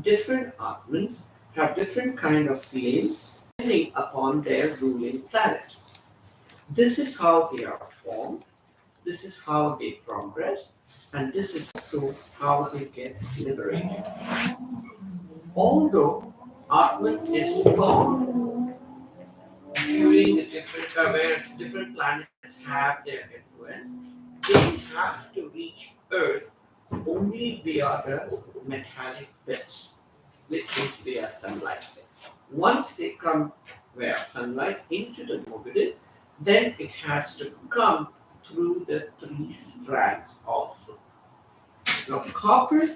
Different Atmans have different kind of feelings depending upon their ruling planet. This is how they are formed, this is how they progress, and this is also how they get liberated. Although Atman is formed during the different where different planets have their influence, they have to reach Earth only via the metallic bits, which is via sunlight. Once they come via sunlight into the mobility, then it has to come through the three strands also. Now, copper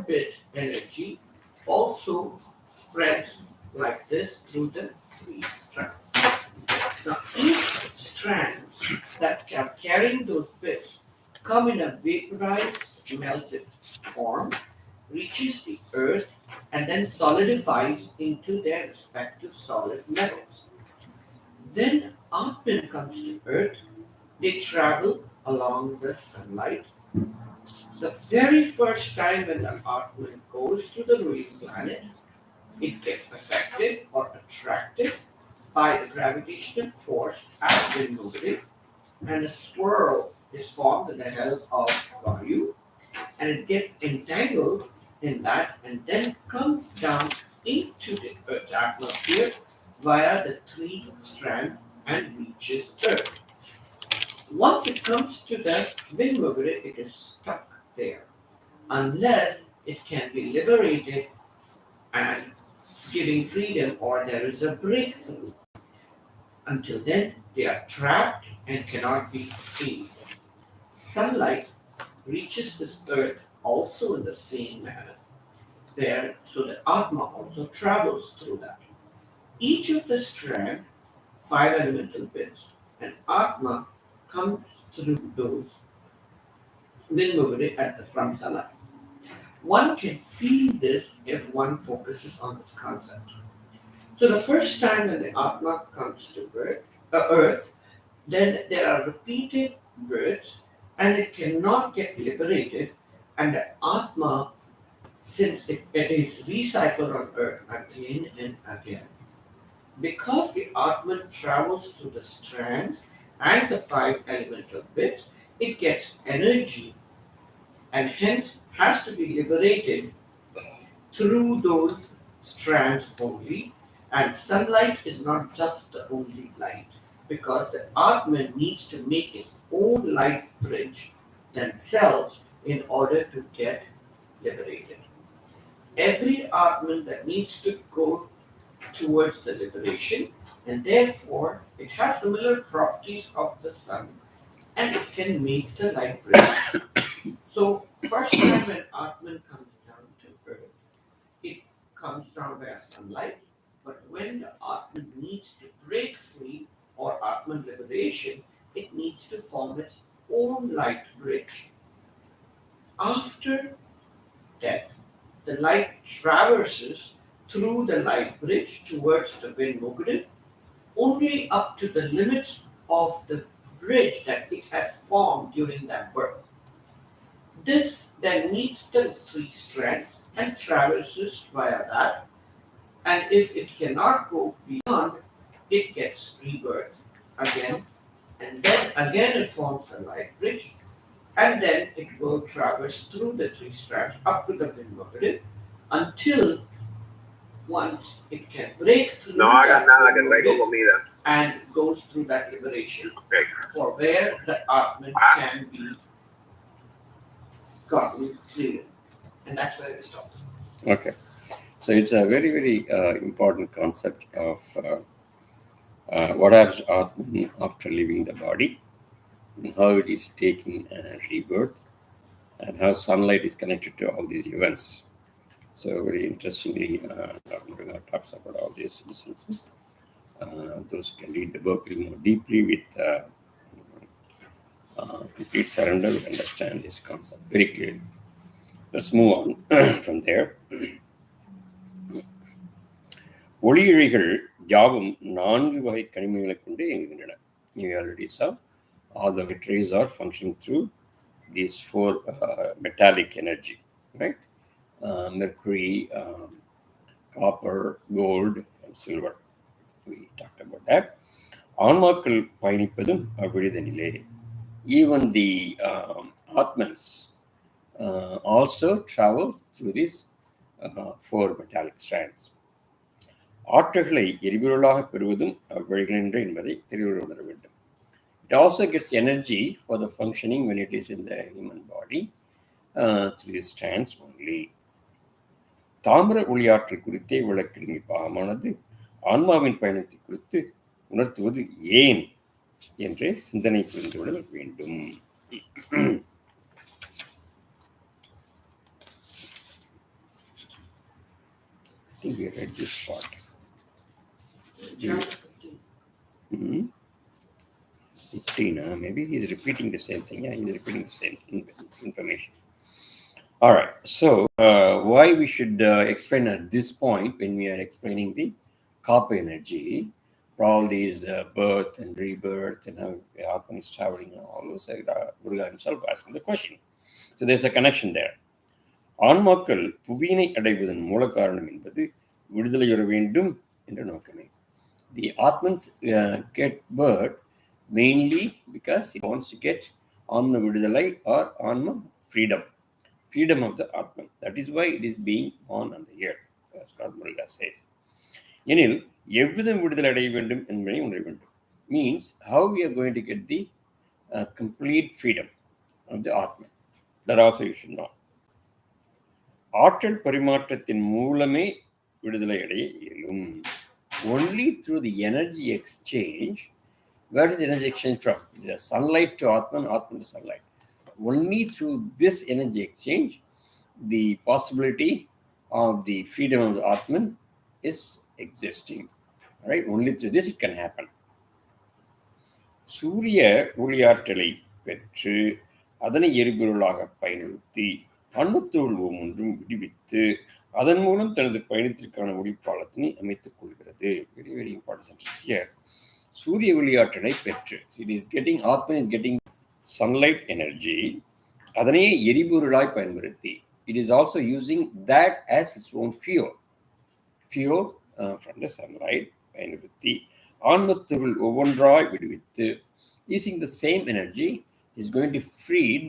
bit energy also spreads like this through the three strands. Now, each strand that are carrying those bits come in a vaporized, melted form, reaches the earth, and then solidifies into their respective solid metals. Then Atman comes to earth, they travel along the sunlight. The very first time when the Atman goes to the ruling planet, it gets affected or attracted by the gravitational force at wind mobility, and a swirl is formed with the help of Vayu, and it gets entangled in that and then comes down into the Earth's atmosphere via the three strands and reaches Earth. Once it comes to the wind mobility, it is stuck there unless it can be liberated and giving freedom or there is a breakthrough. Until then, they are trapped and cannot be freed. Sunlight reaches this earth also in the same manner, where so the Atma also travels through that. Each of the strand, five elemental bits, and Atma comes through those wind mobility at the from sunlight. One can feel this if one focuses on this concept. So the first time when the Atma comes to earth, then there are repeated births and it cannot get liberated, and the Atma, since it is recycled on earth again and again. Because the Atman travels through the strands and the five elemental bits, it gets energy and hence has to be liberated through those strands only. And sunlight is not just the only light, because the Atman needs to make its own light bridge themselves in order to get liberated. Every Atman that needs to go towards the liberation, and therefore it has similar properties of the sun, and it can make the light bridge. So, first time when Atman comes down to earth, it comes down via sunlight, but when the Atman needs to break free or Atman liberation, it needs to form its own light bridge. After death, the light traverses through the light bridge towards the wind mobility only up to the limits of the bridge that it has formed during that birth. This then meets the three strands and traverses via that, and if it cannot go beyond, it gets rebirth again, and then again it forms a light bridge, and then it will traverse through the three strands up to the wind mobility until once it can break through that and goes through that liberation for where the Atman can be gotten freedom. And that's where we stop. Okay. So it's a very, very important concept of what happens to Atman after leaving the body, and how it is taking rebirth, and how sunlight is connected to all these events. So very interestingly, Dr. Muruga talks about all these instances. Those who can read the book will more deeply with complete surrender will understand this concept very clearly. Let's move on from there. ஒளியிழைகள் யாவும் நான்கு வகை கனிமங்களை கொண்டு இயங்குகின்றன. You already saw all the rays are functioning through these four metallic energy, right? mercury, copper, gold, and silver. We talked about that. ஆன்மாக்கள் பயணிப்பதும் அவ்விடுதனிலே. Even the Atmans also travel through these 4 metallic strands. ஆற்றல்களை எரிபொருளாக பெறுவதும் அவ்வழிகளின்றே என்பதை தெளிவுற உணர வேண்டும். It also gets energy for the functioning when it is in the human body through these strands only. தாமிர ஒளியாற்றல் குறித்தே விளக்கிடும் இப்பாகமானது ஆன்மாவின் பயணத்தை குறித்து உணர்த்துவது ஏன் என்றே சிந்தனை புரிந்துவிட வேண்டும். I think we read this part. 15, maybe he's repeating the same thing. Yeah, he's repeating the same information. All right. So, why we should explain at this point when we are explaining the copper energy, for all these birth and rebirth and how Atman is traveling and all those, Muruga himself asking the question. So, there's a connection there. ஆன்மாக்கள் புவியினை அடைவதன் மூல காரணம் என்பது விடுதலையுற வேண்டும் என்ற நோக்கமே. The Atmans get birth mainly because it wants to get Anma vidudalai or Anma freedom of the Atman. That is why it is being born on the earth, as God Muruga says. எனில் எவ்விதம் விடுதலை அடைய வேண்டும் என்பதை உணர வேண்டும். Means how we are going to get the complete freedom of the Atman. That also you should know. ஆற்றல் பரிமாற்றத்தின் மூலமே விடுதலை அடைய இயலும். Only through the energy exchange. Where is energy exchange from? It is sunlight to Atman, Atman to sunlight. Only through this energy exchange, the possibility of the freedom of the Atman is existing. Right? Only through this it can happen. சூரிய ஒளியாற்றலை பெற்று அதனை எரிபொருளாக பயன்படுத்தி அணுத்துள் ஒன்றும் விடுவித்து அதன் மூலம் தனது பயணத்திற்கான ஒளிப்பாலத்தினை அமைத்துக் கொள்கிறது. Very, very important sentence here. சூரிய ஒளியாற்றலை பெற்று, Atman is getting sunlight energy, அதனை எரிபொருளாய் பயன்படுத்தி, it is also using that as its own fuel from the sunlight பயன்படுத்தி ஆன்மத்துகள் ஒவ்வொன்றாய் விடுவித்து, using the same energy is going to feed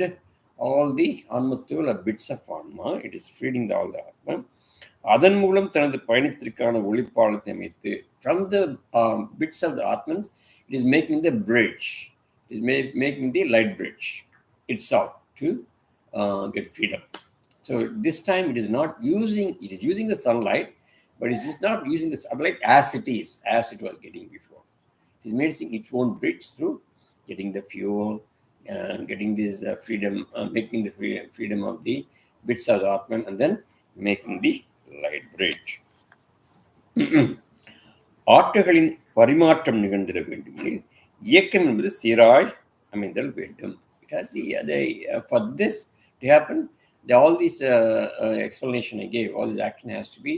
all the Anmatul or bits of Anma. It is feeding all the Atma. அதன் மூலம் தனது பயணத்திற்கான ஒளிப்பாலத்தை அமைத்து, from the bits of the Atmans, it is making the bridge. It is making the light bridge itself to get freedom. So this time it is using the sunlight, but it is not using the sunlight as it was getting before. It is making its own bridge through getting the fuel, getting this freedom, making the freedom of the bits of the Atman, and then making the light bridge. ஆற்றல்களின் பரிமாற்றம் நிகழ்ந்திட வேண்டுமெனில் இயக்கம் என்பது சீராய் அமைந்தல் வேண்டும். For this to happen, all this explanation I gave, all this action has to be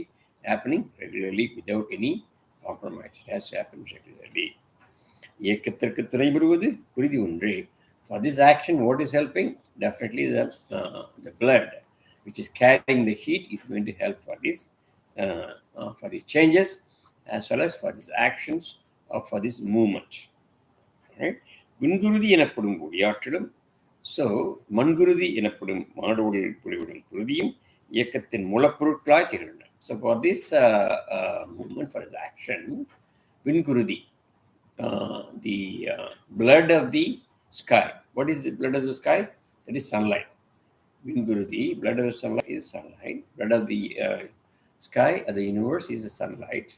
happening regularly without any compromise. It has to happen regularly. இயக்கத்திற்கு துணைபுரிவது குருதி ஒன்றே. For this action, what is helping? Definitely the blood, which is carrying the heat, is going to help for these changes, as well as for these actions or for this movement. Right? விண்குருதி எனப்படும் ஒளியாற்றலும், so மண்குருதி எனப்படும் மாடோடில் பொழிவிடும் குருதியும் இயக்கத்தின் மூலப்பொருட்களாய் திகழ்கின்றன. So for this movement, for this action, விண்குருதி, the blood of the sky. What is the blood of the sky? That is sunlight. Vingurudi, blood of the sunlight is sunlight. Blood of the sky of the universe is the sunlight.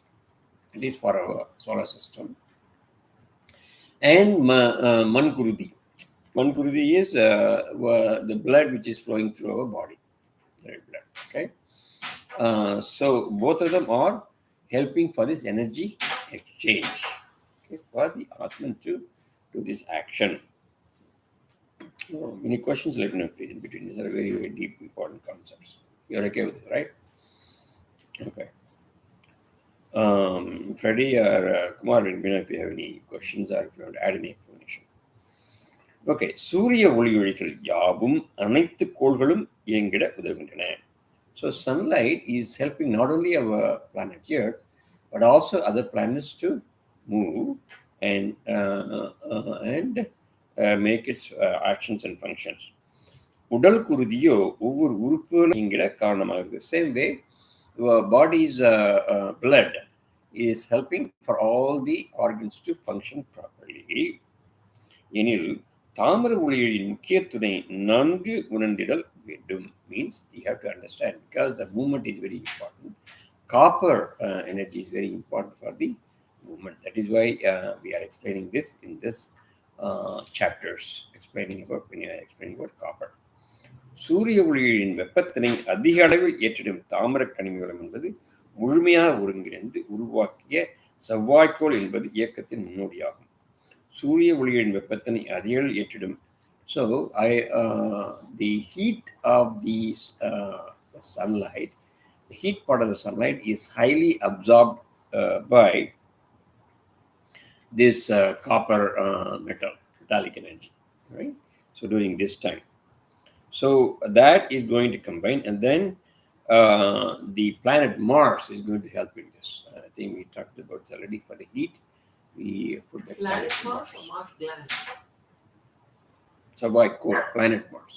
It is for our solar system. And Mangurudi. Mangurudi is the blood which is flowing through our body. Red blood. Okay. So both of them are helping for this energy exchange. Okay, for the Atman to do this action. Any questions, let me know please in between. These are very, very deep, important concepts. You're okay with this, right? Okay. Freddie or Kumar, let me know if you have any questions or if you want to add any explanation. Okay. சூரிய ஒளியொளிகள் யாவும் அனைத்து கோள்களும் இயங்கிட உதவுகின்றன. So sunlight is helping not only our planet Earth, but also other planets to move and make its actions and functions. உடல் குருதியோ ஒவ்வொரு உறுப்புங்கிற காரணமாகுது. Same way, your body's blood is helping for all the organs to function properly. எனில் தாமிர ஒளியின் முக்கியத்துவத்தை நன்கு உணர்ந்திடல் வேண்டும். Means you have to understand, because the movement is very important. Copper energy is very important for the movement. That is why we are explaining this in this chapters, explaining about copper. சூரிய ஒளியின் வெப்பத்தினை அதிக அளவில் ஏற்றிடும் தாமிர கனிமம் என்பது முழுமையாக ஒருங்கிணைந்து உருவாக்கிய செவ்வாய்க்கோள் என்பது இயக்கத்தின் முன்னோடியாகும். சூரிய ஒளியின் வெப்பத்தினை அதிக அளவில் ஏற்றிடும். So the heat of the sunlight, the heat part of the sunlight is highly absorbed by this copper metallic energy, right? So during this time, so that is going to combine, and then the planet Mars is going to help in this. I think we talked about this already. For the heat, we put the planet Mars or Mars gland? செவ்வாய் கோள், planet Mars.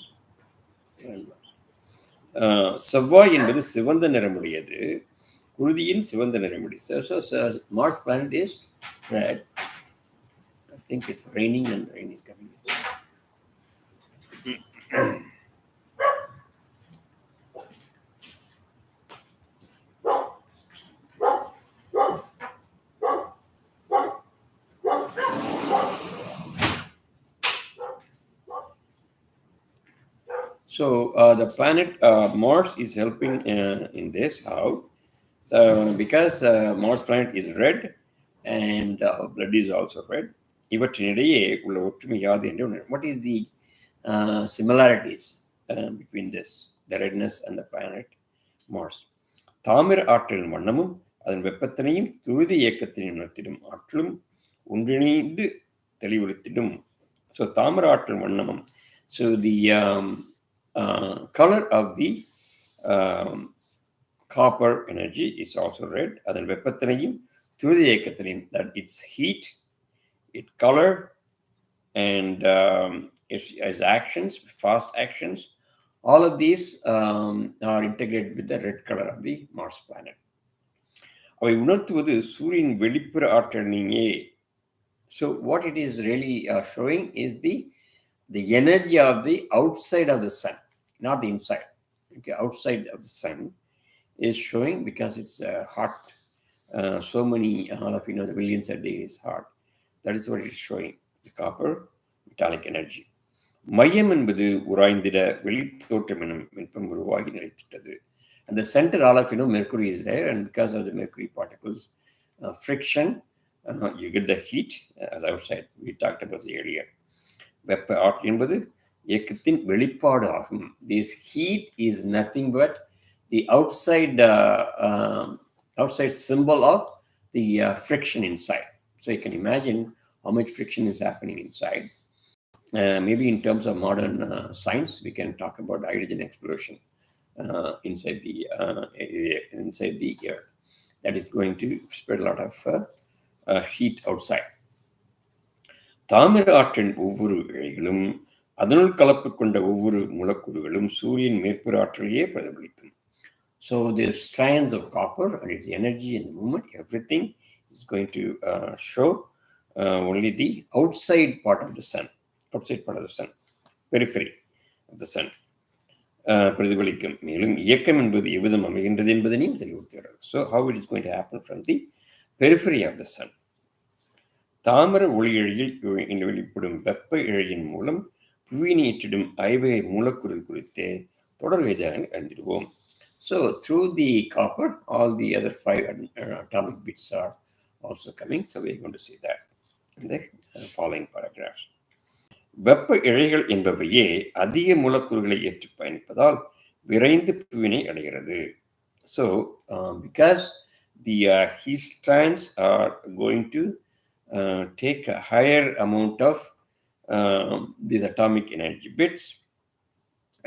செவ்வாய் என்பது சிவந்த நிறமுடையது, குருதியின் சிவந்த நிறமுடையது. So Mars planet is red. I think it's raining and the rain is coming. So the planet Mars is helping in this. How? So because Mars planet is red and blood is also red. இவற்றினிடையே உள்ள ஒற்றுமை யாது என்று உணரும். What is the similarities between this, the redness and the planet Mars? தாமிர ஆற்றலின் வண்ணமும் அதன் வெப்பத்தினையும் துரித இயக்கத்தினையும் உணர்த்திடும் ஆற்றலும் ஒன்றிணைந்து தெளிவுறுத்திடும். So தாமிர ஆற்றல் வண்ணமும். So the color of the copper energy is also red. அதன் வெப்பத்தினையும் துரித இயக்கத்தினையும், that its heat, its color, and its actions, fast actions, all of these are integrated with the red color of the Mars planet. அவை உணர்த்துவது சூரியன் வெளிப்புற ஆற்றலினையே. So what it is really showing is the energy of the outside of the sun, not the inside. Okay, outside of the sun is showing, because it's hot. So many, all of you know, the millions a day is hot. That is what it is showing, the copper metallic energy. மையம் என்பது உராய்ந்திட வெளித்தோற்றம் எனும் வெப்பம் உருவாகி நிலைத்திட்டது. And the center, all of you know, Mercury is there, and because of the mercury particles friction, you get the heat. As I said, we talked about it earlier. வெப்ப ஆற்றல் என்பது இயக்கத்தின் வெளிப்பாடு ஆகும். This heat is nothing but the outside symbol of the friction inside. So you can imagine how much friction is happening inside. Maybe in terms of modern science, we can talk about hydrogen explosion inside the earth. That is going to spread a lot of heat outside. தாமிர ஆற்றின் ஒவ்வொரு இழைகளும் அதனுள் கலப்பு கொண்ட ஒவ்வொரு மூலக்கூறுகளும் சூரியன் மேற்புற ஆற்றலையே பிரதிபலிக்கும். So the strands of copper and its energy and movement, everything is going to show only the outside part of the sun, periphery of the sun. பிரதிபலிக்கும். மேலும் இயக்கம் என்பது எவ்விதம் அமைகின்றது என்பதனையும் தெளிவுறுத்துகிறது. So how it is going to happen from the periphery of the sun. தாமிர ஒளி இழையில் வெளிப்படும் வெப்ப இழையின் மூலம் புவியினை ஏற்றிடும் ஐவகை மூலக்கூறு குறித்து தொடர்கைதாக அறிந்திடுவோம். So through the copper, all the other 5 atomic bits are also coming. So we are going to see that in the following paragraphs. வெப்ப இழைகள் என்பவையே அதிக மூலக்கூறுகளை ஏற்று பயணிப்பதால் விரைந்து புவியினை அடைகிறது. So because the heat strands are going to take a higher amount of these atomic energy bits,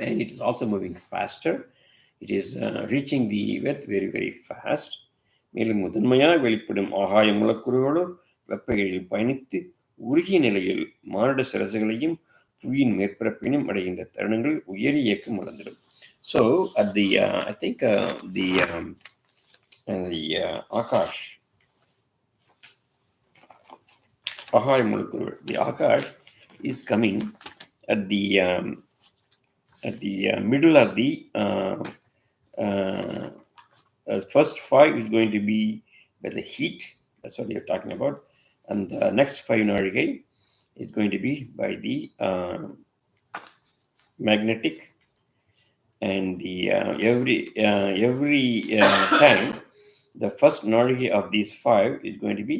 and it is also moving faster. it is reaching the earth very, very fast. மேலும் முதன்மையாக வெளிப்படும் ஆகாய மூலக்கூறுகளோ வெப்பங்களில் பயணித்து உருகிய நிலையில் மானுட சிரசுகளையும் புவியின் மேற்பரப்பினும் அடைகின்ற தருணங்கள் உயரிய இயக்கம் வளர்ந்துடும். So at the I think the Akash, Ahai molecule, the Akash is coming at the middle of the first 5 is going to be by the heat. That's what you're talking about. And the next 5 Narigai is going to be by the magnetic. And the every time the first Narigai of these 5 is going to be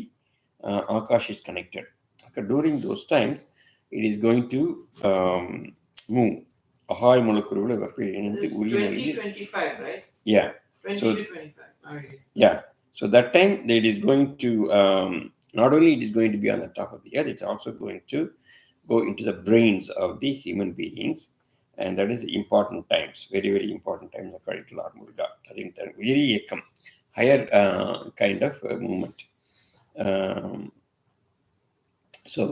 Akash is connected. During those times, it is going to move. Ahai molecule will evaporate into 2025, right? Yeah. 20 So, to 25. Okay. Yeah. So that time it is going to not only it is going to be on the top of the earth, it's also going to go into the brains of the human beings, and that is important times, very, very important times according to Lord Muruga. I think that very higher kind of movement. So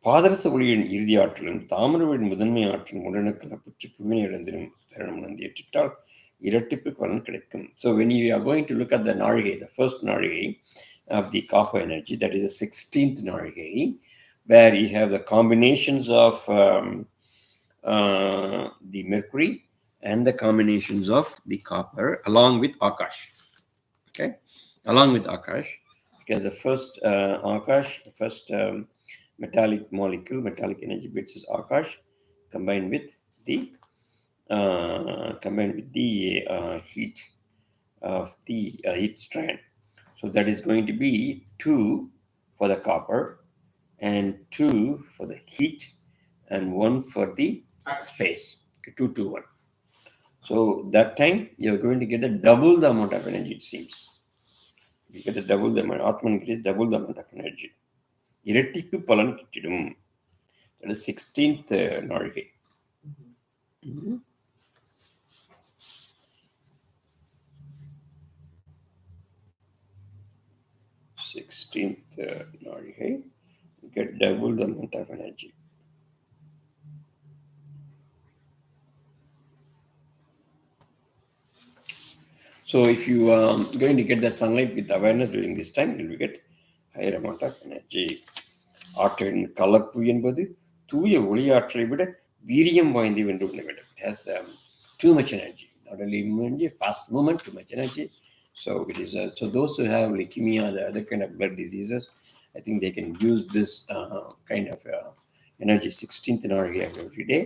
பாதரச ஒளியின் இறுதி ஆற்றலும் தாமிரவழியின் முதன்மை ஆற்றலும் உடனுக்கெல்லாம் புற்று புவினை இழந்திடும் தருணம் வந்து ஏற்றிட்டால் இரட்டிப்பு பலன் கிடைக்கும். So when you are going to look at the Narigai, the first Narigai of the copper energy, that is the 16th Narigai, where you have the combinations of the mercury and the combinations of the copper along with Akash. Okay, along with Akash, because the first Akash, the first metallic molecule, metallic energy bits is Akash combined with the heat of the heat strand. So that is going to be 2 for the copper and 2 for the heat and 1 for the space. 2 to 1. So that time you're going to get double the amount of energy, it seems. You get double the amount. Atman gets double the amount of energy. இரட்டிப்பு பலன் கிட்டிடும். That is 16th Narigai. 16th Narigai, you get double the amount of energy. So if you are going to get the sunlight with awareness during this time, you will get higher amount of energy. ஆற்றலின் கலப்பு என்பது தூய ஒளியாற்றலை விட வீரியம் வாய்ந்து வென்று வேண்டும். It has too much energy, not only energy, fast movement, too much energy. So it is so those who have leukemia, the other kind of blood diseases, I think they can use this kind of energy, 16th Narigai every day,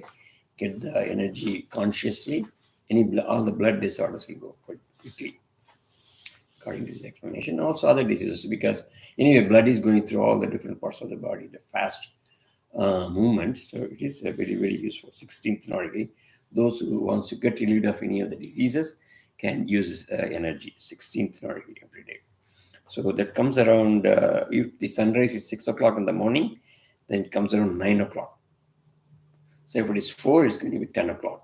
get the energy consciously. All the blood disorders will go quite quickly, according to this explanation. Also other diseases, because anyway blood is going through all the different parts of the body, the fast movement. So it is very, very useful. 16th Narigai, those who wants to get rid of any of the diseases can use energy, 16th Narigai every day. So that comes around if the sunrise is 6 o'clock in the morning, then it comes around 9 o'clock. So if it is 4, it's going to be 10 o'clock,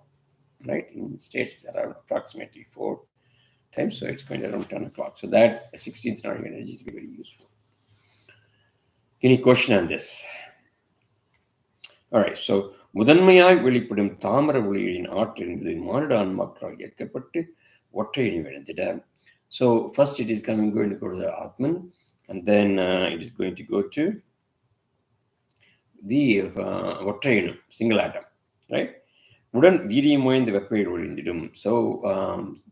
right? In the States it's around approximately 4 times, so it's going around 10 o'clock. So that 16th Narigai energy is very useful. Any question on this? All right, so முதன்மையாய் வெளிப்படும் தாமர ஒளியின் ஆற்றல் என்பது மானுட ஆன்மாக்களால் ஏற்கப்பட்டு ஒற்றை இணைந்திட. So first it is going to go to the Atman, and then it is going to go to the ஒற்றை இனம், single atom, right? உடன் வீரியம் வாய்ந்த வெப்பை ஒளிந்திடும். So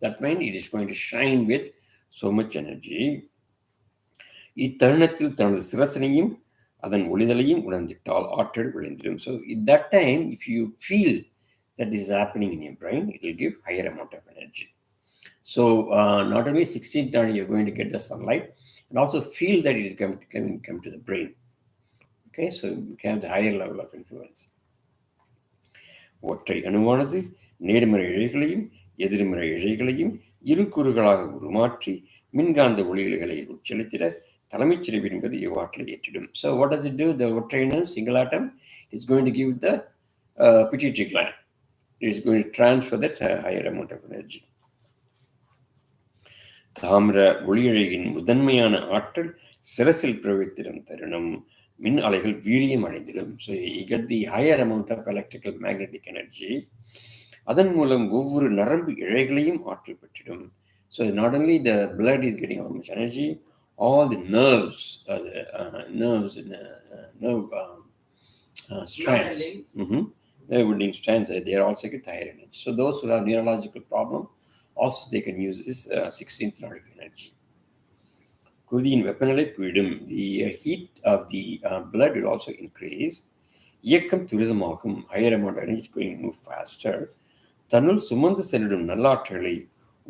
that means it is going to shine with so much energy. இத்தருணத்தில் தனது சிரசனையும் அதன் ஒளிதலையும் உணர்ந்திட்டால் ஆற்றல் விளைந்திடும். So at that time, if you feel that this is happening in your brain, it will give higher amount of energy. So not only 16th Narigai you're going to get the sunlight, and also feel that it is going to come to the brain. Okay, so you can have the higher level of influence. ஒற்றை அணுவானது நேர்மறை இழைகளையும் எதிர்மறை இழைகளையும் இரு கூறுகளாக உருமாற்றி மின்காந்த ஒளிகளை உட்செலுத்திட தலைமைச் சிறப்பு என்பது இவ்வாற்றலை ஏற்றிடும். So what does it do? The ஒற்றை அணு, single atom, is going to give the pituitary gland. It is going to transfer that higher amount of energy. தாமிர ஒளியழகின் முதன்மையான ஆற்றல் சிரசில் பிரவித்திடும் தருணம் மின் அலைகள் வீரியம் அடைந்திடும். So you get the higher amount of electrical magnetic energy. அதன் மூலம் ஒவ்வொரு நரம்பு இழைகளையும் ஆற்றல் பெற்றிடும். So not only the blood is getting how much energy, all the nerves, nerves and nerve strands, nerve winding strands, they are also get higher energy. So those who have neurological problem, also they can use this 16th nerve energy. குருதியின் வெப்பநிலை கூடும். The heat of the blood will also increase. இயக்கம் துரிதமாகும். Higher amount of energy is going to move faster. தன்னுள் சுமந்து செல்லும் நல்லாற்றலை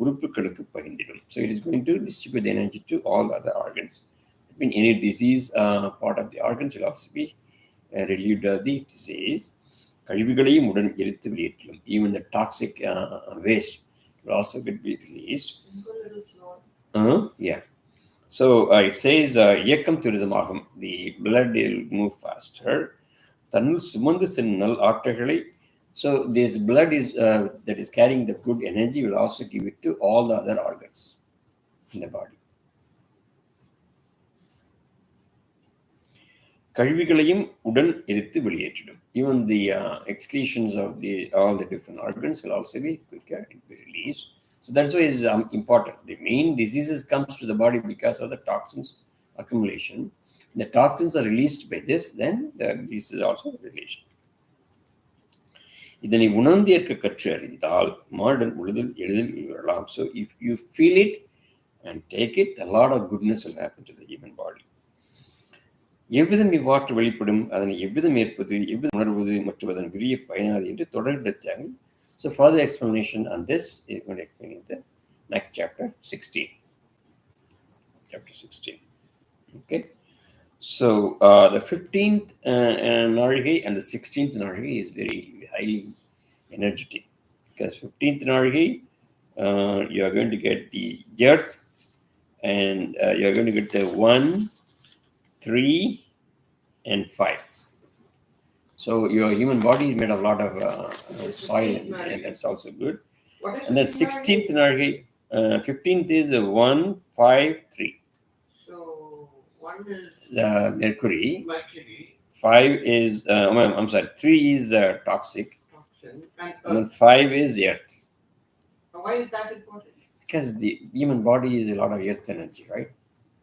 உறுப்புகளுக்கு பகிர்ந்திடும். So it is going to distribute the energy to all the other organs. I mean, any disease part of the organs will also be relieved of the disease. கழிவுகளையும் உடன் எரித்து வெளியேற்றும். Even the toxic waste will also get be released. Yeah. So it says இயக்கம் துரிதமாகும். The blood will move faster. தன்னுள் சுமந்து செல்லும் நல் ஆற்றல்களை. So this blood is that is carrying the good energy will also give it to all the other organs in the body. கழிவுகளையும் உடன் எரித்து வெளியேற்றிடும். Even the excretions of all the different organs will also be quicker and be released. So that's why it's important. The main diseases comes to the body because of the toxins accumulation. The toxins are released by this, then this is also released. இதனை உணர்ந்தேற்க கற்று அறிந்தால் modern உழுதல் எளிதில் வரலாம். So if you feel it and take it, a lot of goodness will happen to the human body. எவ்விதம் இவ்வாற்று வெளிப்படும், அதனை எவ்விதம் ஏற்பது, எவ்விதம் உணர்வது மற்றும் அதன் விரிய பயனாது என்று தொடர்ந்து. So further explanation on this is going to explain in the next chapter 16. Chapter 16. Okay. So the 15th Narigai and the 16th Narigai is very highly energetic, because 15th Narigai you are going to get the earth, and you are going to get the 1, 3, and 5. So your human body is made of a lot of soil, and that's also good. And then 16th Narigai, 15th is 1, 5, 3. So 1 is Mercury. 5 is, I'm sorry, 3 is toxic. And then 5 is earth. Why is that important? Because the human body is a lot of earth energy, right?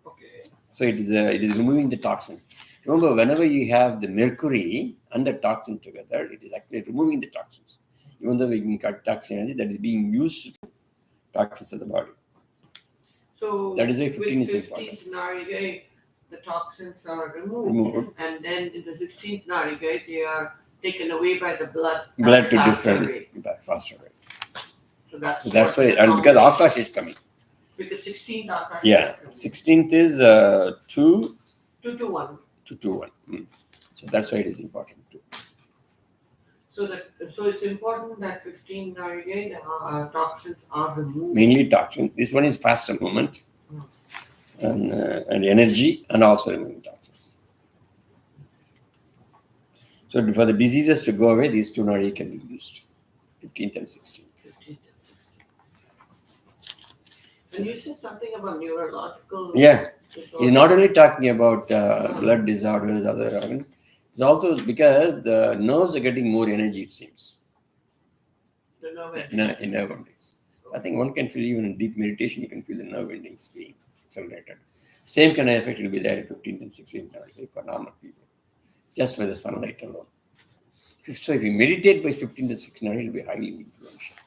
Okay. So it is removing the toxins. Remember, whenever you have the mercury and the toxin together, it is actually removing the toxins. Even though we can cut toxin energy, that is being used to toxins of the body. So that is why 15 is 15th important. Narigai, the toxins are removed. And then in the 16th Narigai, they are taken away by the blood to different faster rate. So that's why, and because Akash is coming. Because 16th Akash. Yeah, 16th is 2 to 1. 2 to 1. So that's why it is important too. So it's important that 15 Narigai toxins are removed. Mainly toxin. This one is faster movement and energy, and also removing toxins. So for the diseases to go away, these two Nari can be used, 15th and 16th. 15th and 16th. And you said something about neurological. Yeah, he's not only talking about blood disorders, other organs. It's also because the nerves are getting more energy, it seems. The nerve in nerve endings. I think one can feel, even in deep meditation, you can feel the nerve endings being accelerated. Same kind of effect will be there in 15th and 16th Nari for normal people, just by the sunlight alone. So if you meditate by 15th and 16th Nari, it will be highly influential.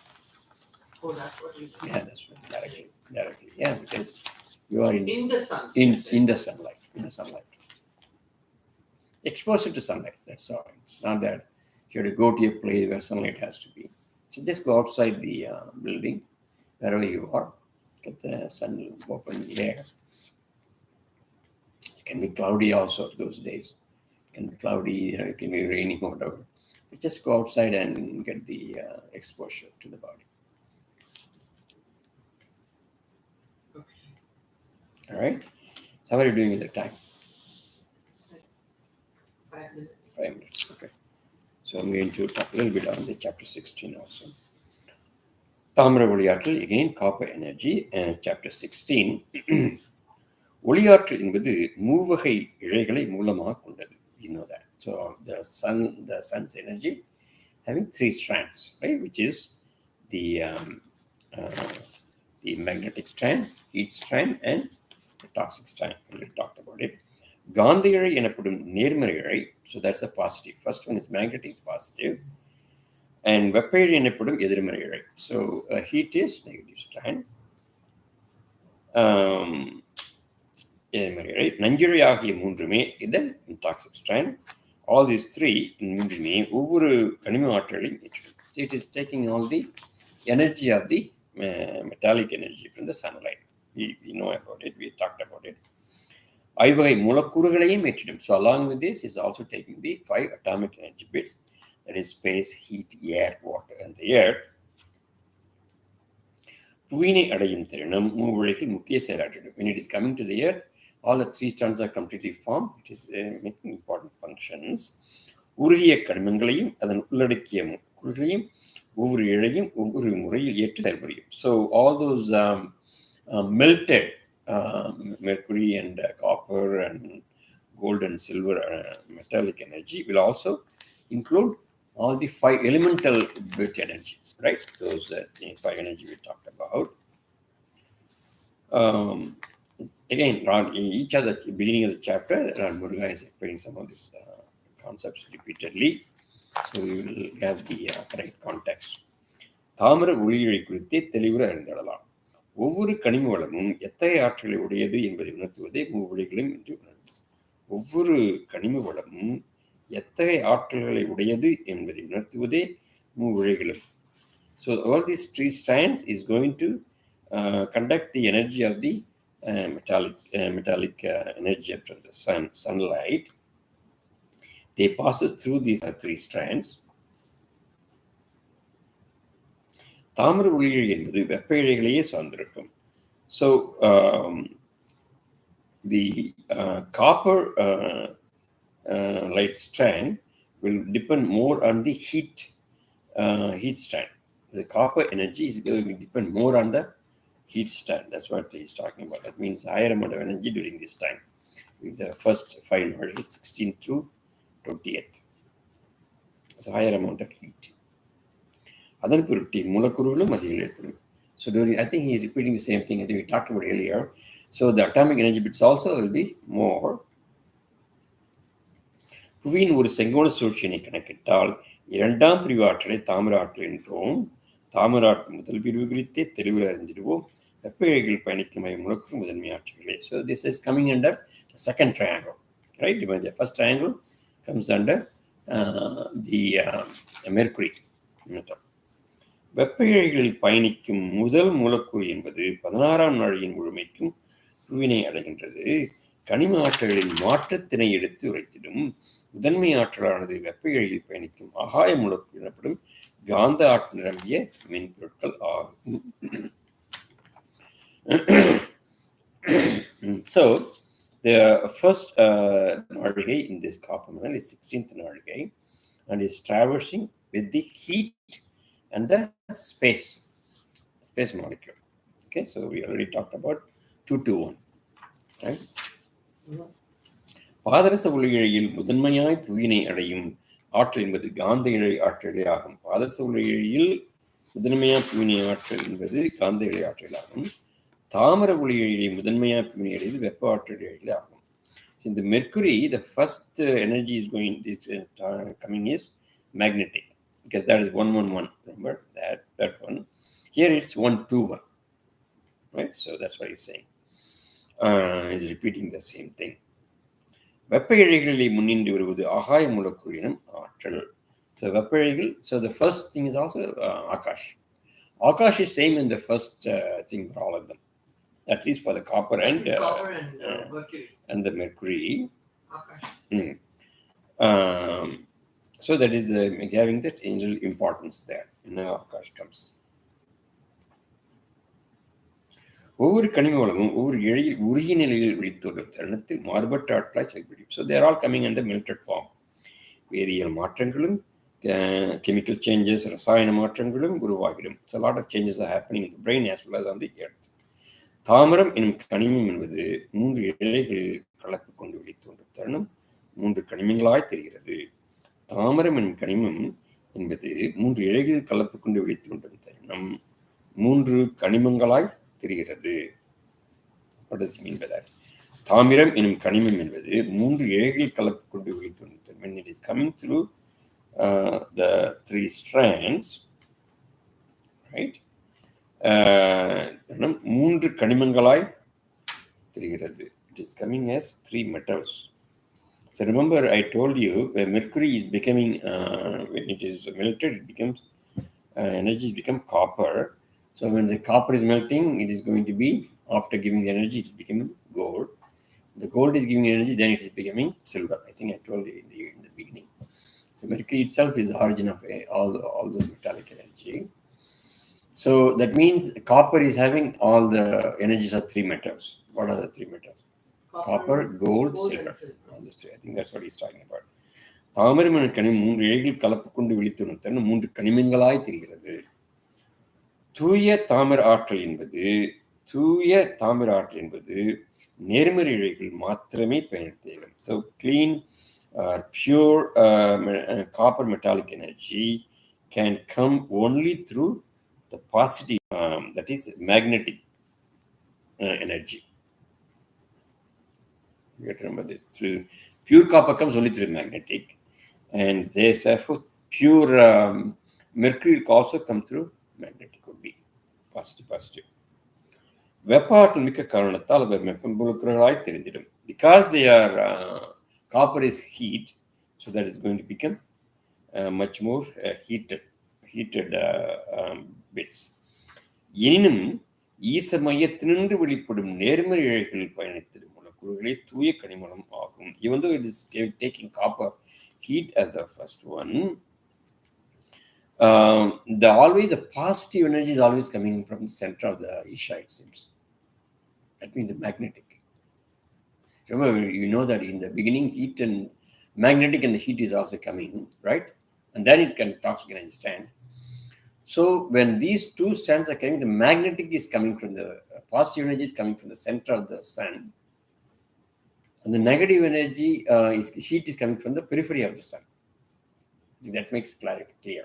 Oh, that's what you mean. Yeah, that's right. Directly. Yeah, because you are in the sun. In the sunlight. In the sunlight. Exposure to sunlight. That's all. It's not that you have to go to a place where sunlight has to be. So just go outside the building, wherever you are. Get the sun open there. It can be cloudy also those days. It can be cloudy, it can be raining, whatever. But just go outside and get the exposure to the body. Okay. All right. So how are you doing with the time? 5 minutes. 5 minutes. Okay. So I'm going to talk a little bit on the chapter 16 also. தாமிர ஒளியாற்றல், again copper energy, chapter 16. ஒளியாற்றல் என்பது மூவகை இழைகளை மூலமாக கொண்டது. You know that. So the sun's energy having 3 strands, right? Which is the magnetic strand, heat strand, and the toxic strand. We talked about it. காந்த இழை எனப்படும் நேர்மறை இழை. So that's a positive. First one is magnetic, is positive. And வெப்ப இழை எனப்படும் எதிர்மறை இழை. So heat is negative strand. எதிர்மறை இழை. நஞ்சிழை ஆகிய மூன்றுமே இதன் டாக்ஸிக் ஸ்ட்ராண்ட். All these 3 மூன்றுமே ஒவ்வொரு கனிம ஆற்றலையும் ஏற்றிடும். So it is taking all the energy of the metallic energy from the sunlight. We know about it. We talked about it. ஐவகை மூலக்கூறுகளையும் ஏற்றிடும். So along with this is also taking the 5 atomic energy bits, that is space, heat, air, water, and the earth. புவியினை அடையும் தருணம் மூவழையில் முக்கிய செயலாற்றிடும். When it is coming to the earth, all the 3 strands are completely formed. It is making important functions. உருகிய கனிமங்களையும் அதன் உள்ளடக்கிய கூறுகளையும் ஒவ்வொரு இழையும் ஒவ்வொரு முறையில் ஏற்று செயல்புரியும். So all those melted mercury and copper and gold and silver metallic energy will also include all the 5 elemental bit energy, right? Those 5 energy we talked about. Again, each of the beginning of the chapter, Muruga is explaining some of these concepts repeatedly, so we will have the correct context. தாமிர ஒளியிழை குறித்தே தெளிவுற அறிந்திடலாம். ஒவ்வொரு கனிம வளமும் எத்தகைய ஆற்றலை உடையது என்பதை உணர்த்துவதே மூவழிகளும் என்று உணர்ந்து. ஒவ்வொரு கனிம வளமும் எத்தகைய ஆற்றல்களை உடையது என்பதை உணர்த்துவதே மூவழிகளும். So all these 3 strands is going to conduct the energy of the metallic energy from the sunlight. They passes through these 3 strands. தாமிர ஒளியிழை என்பது வெப்ப இழைகளையே சார்ந்திருக்கும். So the copper light strand will depend more on the heat strand. The copper energy is going to depend more on the heat strand. That's what he's talking about. That means higher amount of energy during this time. With the first 5 nodes, 16 to 28. It's a higher amount of heat. அதன் பொருட்டி மூலக்கூறுகளும் அதிகம் ஏற்படும். So I think he is repeating the same thing that we talked about earlier. So the atomic energy bits also will be more. புவியின் ஒரு செங்கோண சூழ்ச்சியினை கணக்கிட்டால் 2ஆம் பிரிவு ஆற்றலை தாமிர ஆற்றல் என்றோம். தாமிர ஆற்றல் முதல் பிரிவு குறித்தே தெளிவுற அறிஞ்சிடுவோம். வெப்ப இழைகள் பயணிக்கும் மூலக்கூறு முதன்மை ஆற்றல்களே. So this is coming under the second triangle, right? The first triangle comes under the mercury metal. வெப்ப இழைகளில் பயணிக்கும் முதல் மூலக்கூறு என்பது 16ஆம் நாழியின் முழுமைக்கும் புவியினை அடைகின்றது. கனிம ஆற்றல்களின் மாற்றத்தினை எடுத்து உரைத்திடும். முதன்மை ஆற்றலானது வெப்ப இழையில் பயணிக்கும் ஆகாய மூலக்கூறு எனப்படும் காந்த ஆற்றல் நிரம்பிய மென்பொருட்கள் ஆகும். So the first நாழிகை in this copper metal is 16th நாழிகை and is traversing with the heat and the space molecule. Okay, so we already talked about 221. Right? பாதரச ஒளியிழையில் முதன்மையாய் புவியினை அடையும் ஆற்றல் என்பது காந்த இழை ஆற்றலே ஆகும். பாதரச ஒளியிழையில் முதன்மையாய் புவியினை ஆற்றல் என்பது காந்த இழை ஆற்றலாகும். தாமிர ஒளியிழையை முதன்மையாய் புவியினை அடைவது வெப்ப ஆற்றல் இழையிலே ஆகும். In the mercury, the first energy is coming is magnetic, because that is 111. Remember that one. Here it's 121. Right? So that's what he's saying. He's repeating the same thing. வெப்ப இழைகளிலே முன்னின்று வருவது ஆகாய மூலக்கூறினும் ஆற்றல். So வெப்ப இழைகள், so the first thing is also Akash. Akash is same in the first thing for all of them, at least for the copper and mercury. And the mercury. Akash. So that is having that angel importance there. Akash comes. ஒவ்வொரு கனிம வளமும் ஒவ்வொரு இழையில் உருகிய நிலையில் விழித்துள்ள தருணத்தில் மாறுபட்ட ஆற்றலாய் செயல்படும். So they are all coming in the melted form. வேதியியல் மாற்றங்களும் chemical changes, ரசாயன மாற்றங்களும் உருவாகிடும். So a lot of changes are happening in the brain as well as on the earth. தாமரம் எனும் கனிமம் என்பது 3 இழைகள் கலப்பு கொண்டு வெளித்தோன்றும் தருணம் 3 கனிமங்களாய் தெரிகிறது. தாமரம் எனும் கனிமம் என்பது 3 இழைகள் கலப்பு கொண்டு வெளித்தோன்றும் தருணம் 3 கனிமங்களாய் தெரிகிறது. What does it mean by that? தாமிரம் எனும் கனிமம் என்பது 3 இழைகள் கலப்பு கொண்டு வெளித்தோன்றும் தருணம். When it is coming through the 3 strands, right? 3 கனிமங்களாய் தெரிகிறது. It is coming as 3 metals. So remember, I told you when mercury is becoming, when it is melted, it becomes energies become copper. So when the copper is melting, it is going to be, after giving the energy, it is becoming gold. The gold is giving energy, then it is becoming silver. I think I told you in the beginning. So mercury itself is the origin of all those metallic energy. So that means copper is having all the energies of 3 metals. What are the 3 metals? Copper, gold, silver. I think that's what he's talking about. தாமரம் எனும் கனிமம் 3 இழைகள் கலப்பு கொண்டு வெளித்தோன்றும் தருணம் 3 கனிமங்களாய் தெரிகிறது. தூய தாமிர ஆற்றல் என்பது நேர்மறை இழைகள் மாத்திரமே பயன்படுத்துகிறது. So clean pure copper metallic energy can come only through the positive, that is magnetic energy. You have to remember this. Pure copper comes only through magnetic, and therefore pure mercury will also come through magnetic, would be positive. வெப்ப ஆற்றல் மிக்க காரணத்தால் அவர் வெப்பம்பொருட்களாய் தெரிந்திடும். Because they are copper is heat, so that is going to become much more heated bits. எனினும் ஈச மையத்தினின்று வெளிப்படும் நேர்மறை இழைகளில் பயணித்திடும் மூலக்கூறுகளே தூய கனிமம் ஆகும். Even though it is taking copper heat as the first one, the positive energy is always coming from the center of the isha, it seems. That means the magnetic. Remember, you know that in the beginning, heat and magnetic and the heat is also coming, right? And then it can toxic energy stands. So when these 2 strands are coming, the magnetic is coming from the positive energy is coming from the center of the sun, and the negative energy heat is coming from the periphery of the sun. That makes clarity clear.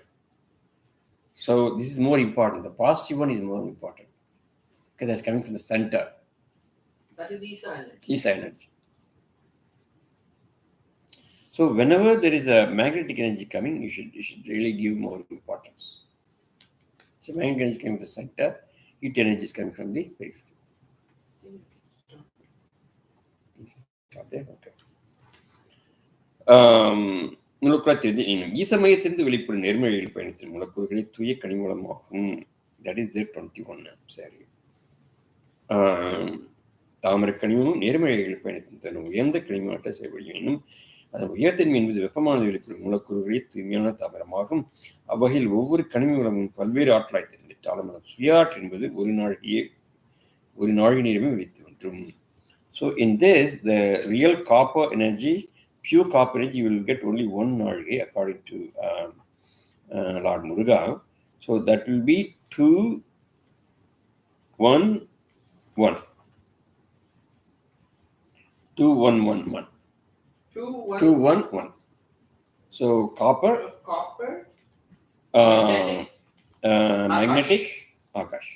So this is more important. The positive one is more important because that's coming from the center. That is Isa energy. So whenever there is a magnetic energy coming, you should really give more importance. So magnetic energy is coming from the center, heat energy is coming from the periphery. Stop there? Okay. ஈசமயத்திலிருந்து வெளிப்படும் நேர்மறையில் பயணித்த மூலக்கூறுகளை தூய கனிமூலமாகும். That is there 21. சரி. தாமிர கனிமமும் நேர்மறைகளில் பயணித்த உயர்ந்த கனிமாற்ற செய்வழியும் அதன் உயர்த்தன்மை என்பது வெப்பமான வெளிப்படும் மூலக்கூறுகளே தூய்மையான தாமிரமாகும். அவ்வகையில் ஒவ்வொரு கனிம மூலமும் பல்வேறு ஆற்றலாய் தெரிந்திட்டாலும் அதன் சுயாற்று என்பது ஒரு நாழிகை நேரமே வெளித்து ஒன்றும். So in this, the real copper energy, pure copper energy, you will get only 1 நாழிகை according to Lord Muruga. So that will be 2, 1, 1. 2, 1, 1, 1. 2, 1, 1. So copper, magnetic, Akash.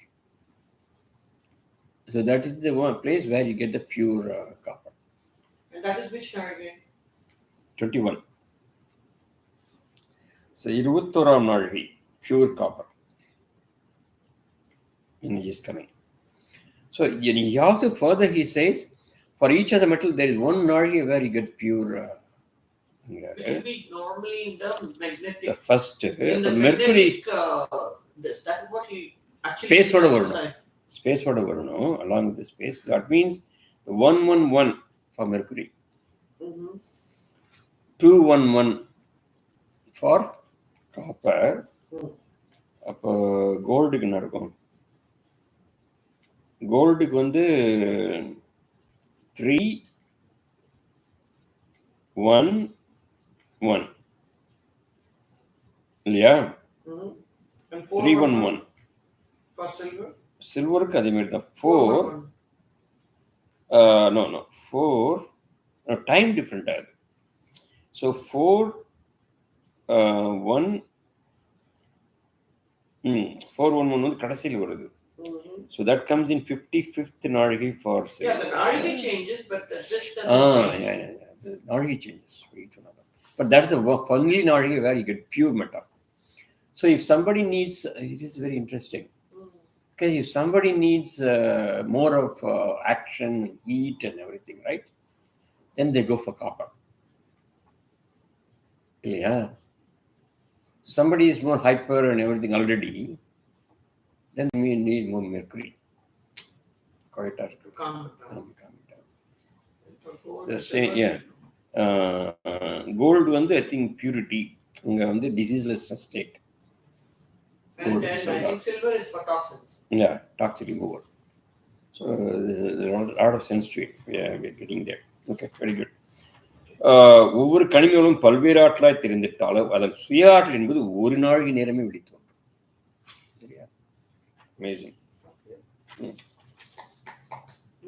So that is the one place where you get the pure copper. And that is which star again? 21. So 21 நாழிகை pure copper energy is coming. So he also further he says, for each of the metal there is 1 நாழிகை where you get pure. It will be normally in the magnetic. The first in the mercury. That is what he actually. Space order varano along with the space. So that means the 1, 1, 1 for mercury. 2, 1, 1 for copper. அப்போ கோல்டுக்கு என்ன இருக்கும்? கோல்டுக்கு வந்து 3, 1, 1. இல்லையா? And 311 for silver. சில்வருக்கு அதே மாதிரி தான். 4 no 4 time different ஆகுது. So 4 1 411 வந்து கடைசியில் வருது. So that comes in 55th Narigi for silver. Yeah, the Narigi changes, but this doesn't change. Yeah. The Narigi changes. Wait another. But that's the only Narigi where you get pure metal. So if somebody needs, it is very interesting. Because if somebody needs more of action, heat and everything, right? Then they go for copper. Yeah. Somebody is more hyper and everything already, then we need more mercury. Quite calm down. The same, yeah. Gold வந்து I think purity. இங்க வந்து diseaseless state. And I think silver is for toxins. Yeah, toxic removal. So there's a lot of sense to it. Yeah, we're getting there. Okay, very good. ஒவ்வொரு கனிமங்களும் பல்வேறு ஆற்றலாய் தெரிந்திட்டாலும் அதன் சுய ஆற்றல் என்பது ஒரு நாழிகை நேரமே விழித்தோம். சரியா? Amazing.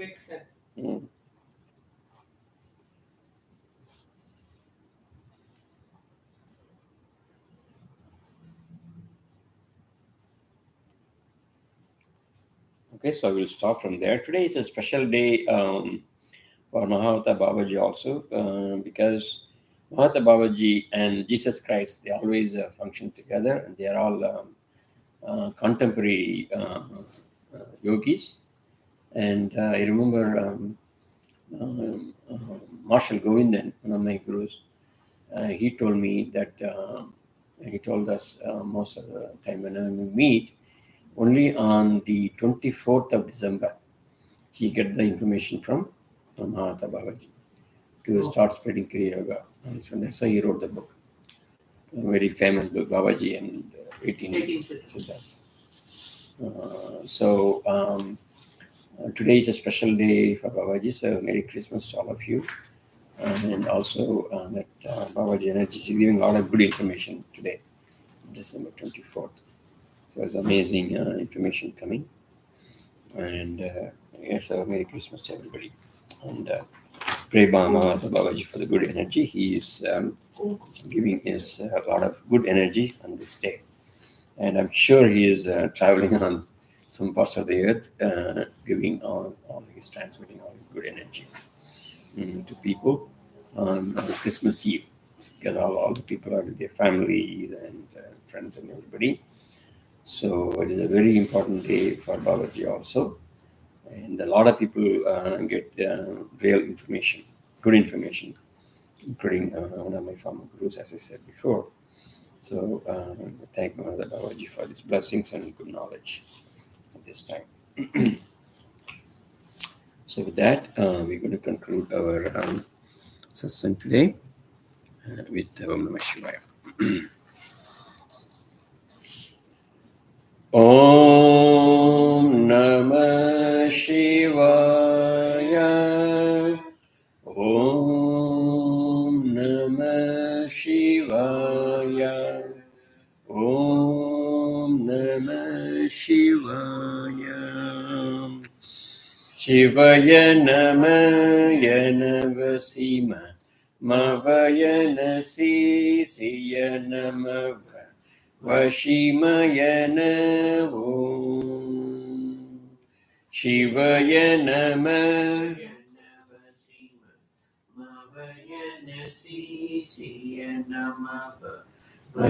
Makes sense. Okay, so I will stop from there. Today is a special day for Mahavata Babaji also, because Mahavata Babaji and Jesus Christ, they always function together, and they are all contemporary yogis. And I remember Marshal Govindan, one of my gurus, he told me that he told us most of the time whenever we meet, only on the 24th of December, he get the information from Mahavata Babaji to start spreading Kriya Yoga. And that's why he wrote the book, a very famous book, Babaji and 18 Siddhas. Today is a special day for Babaji, so Merry Christmas to all of you. And also that Babaji Energy is giving a lot of good information today, December 24th. So it's amazing information coming. And yes, Merry Christmas to everybody. And pray Mahavata Babaji for the good energy. He is giving us a lot of good energy on this day. And I'm sure he is traveling on some parts of the earth, giving all his, transmitting all his good energy to people on Christmas Eve. Because all the people are with their families and friends and everybody. So it is a very important day for Babaji also. And a lot of people get real information, good information, including one of my former gurus, as I said before. So thank Mother Babaji for these blessings and good knowledge at this time. So with that, we're going to conclude our satsang today with Om Namah Shivaya. Om Namah Shivaya. Om Namah Shivaya. Om Namah Shivaya. Shivaya Namaya Navasima Mavaya Nasi Siya Namava Vashimayana Om Shivaya Namah Vashimayana Shivaya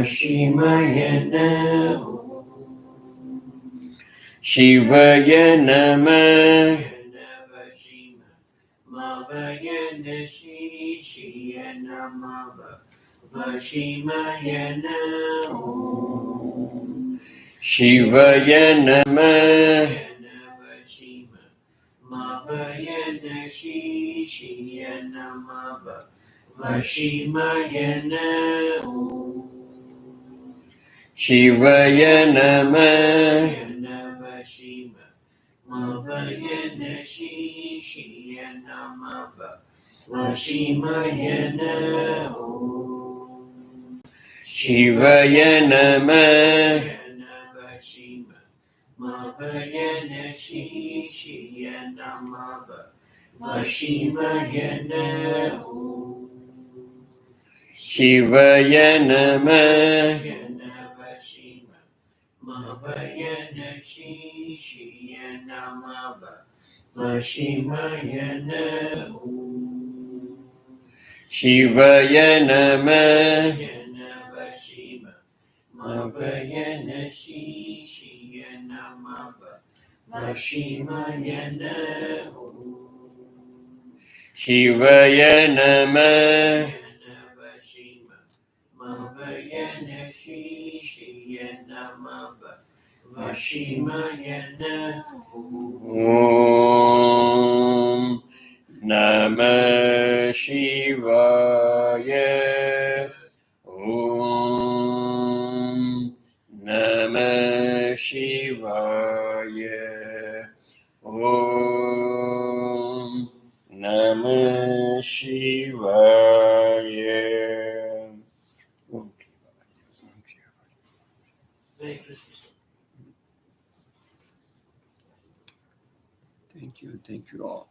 Namah Vashimayana Om Shivaya Namah Vashimayana Om Shivaya Namah Vashimayana Om Shivaya Namah. Shima Mavayana Shiya Namava Vashimayana Shivaya Namah. Vashima Mavayana Shiya Namava Vashimayana Shivaya Namah. Vashima Mavayana Shiya Namava Vashimayana Shivaya Namah. Vashima Mavayana Shiya Namava Vashimayana Om Namah Shivaya. Om Namah Shivaya. Om Namah Shivaya. Okay. Very Krishna. Thank you all.